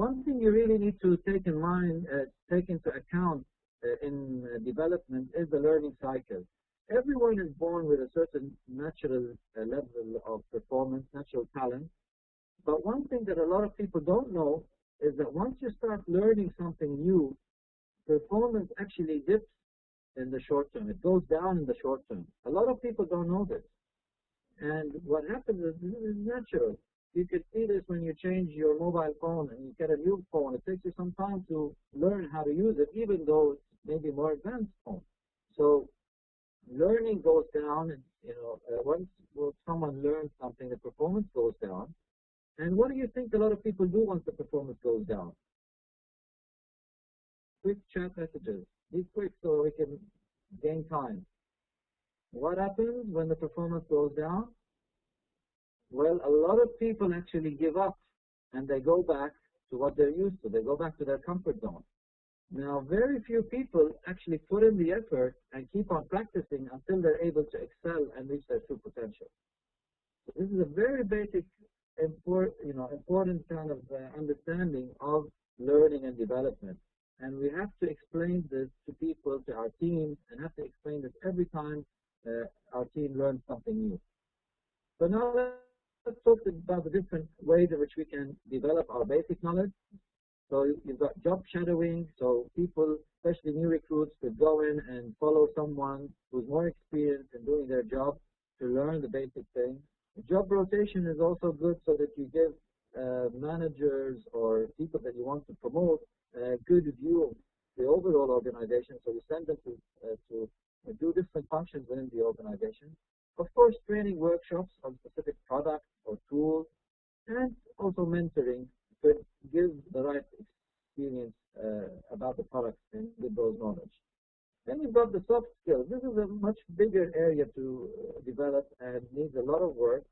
one thing you really need to take in mind, take into account in development is the learning cycle. Everyone is born with a certain natural level of performance, natural talent. But one thing that a lot of people don't know is that once you start learning something new, performance actually dips in the short term. It goes down in the short term. A lot of people don't know this. And what happens is this is natural. You could see this when you change your mobile phone and you get a new phone. It takes you some time to learn how to use it, even though it's maybe more advanced phone. So learning goes down, and once someone learns something, the performance goes down. And what do you think a lot of people do once the performance goes down? Quick chat messages. Be quick so we can gain time. What happens when the performance goes down? Well, a lot of people actually give up and they go back to what they're used to. They go back to their comfort zone. Now, very few people actually put in the effort and keep on practicing until they're able to excel and reach their true potential. So this is a very basic, important kind of understanding of learning and development. And we have to explain this to people, to our teams, and have to explain this every time our team learns something new. So now let's talk about the different ways in which we can develop our basic knowledge. So you've got job shadowing, so people, especially new recruits, could go in and follow someone who's more experienced in doing their job to learn the basic things. Job rotation is also good so that you give managers or people that you want to promote a good view of the overall organization, so you send them to do different functions within the organization. Of course, training workshops on specific products or tools, and also mentoring could give the right experience about the products and give those knowledge. Then you've got the soft skills. This is a much bigger area to develop and needs a lot of work.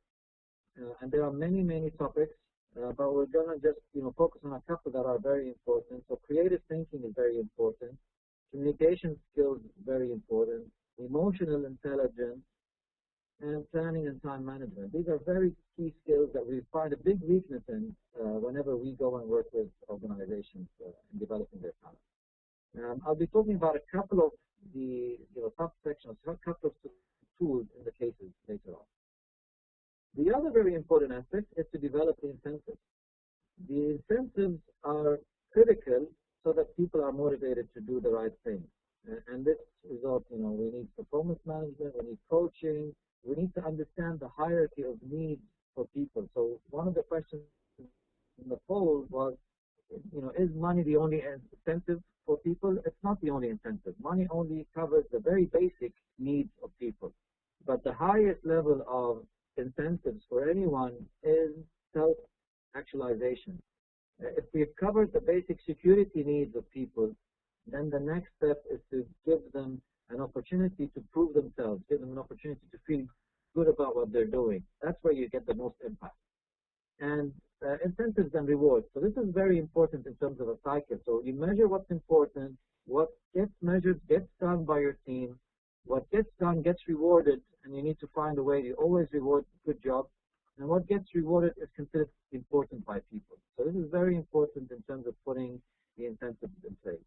And there are many, many topics, but we're going to just focus on a couple that are very important. So creative thinking is very important. Communication skills is very important. Emotional intelligence, and planning and time management. These are very key skills that we find a big weakness in whenever we go and work with organizations in developing their talent. I'll be talking about a couple of the subsections, a couple of tools in the cases later on. The other very important aspect is to develop the incentives. The incentives are critical so that people are motivated to do the right thing. And this results, we need performance management, we need coaching, we need to understand the hierarchy of needs for people. So one of the questions in the poll was, is money the only incentive for people? It's not the only incentive. Money only covers the very basic needs of people. But the highest level of incentives for anyone is self-actualization. If we've covered the basic security needs of people, then the next step is to give them an opportunity to prove themselves, give them an opportunity to feel good about what they're doing. That's where you get the most impact. And incentives and rewards. So this is very important in terms of a cycle. So you measure what's important, what gets measured gets done by your team, what gets done gets rewarded, and you need to find a way to always reward good jobs. And what gets rewarded is considered important by people. So this is very important in terms of putting the incentives in place.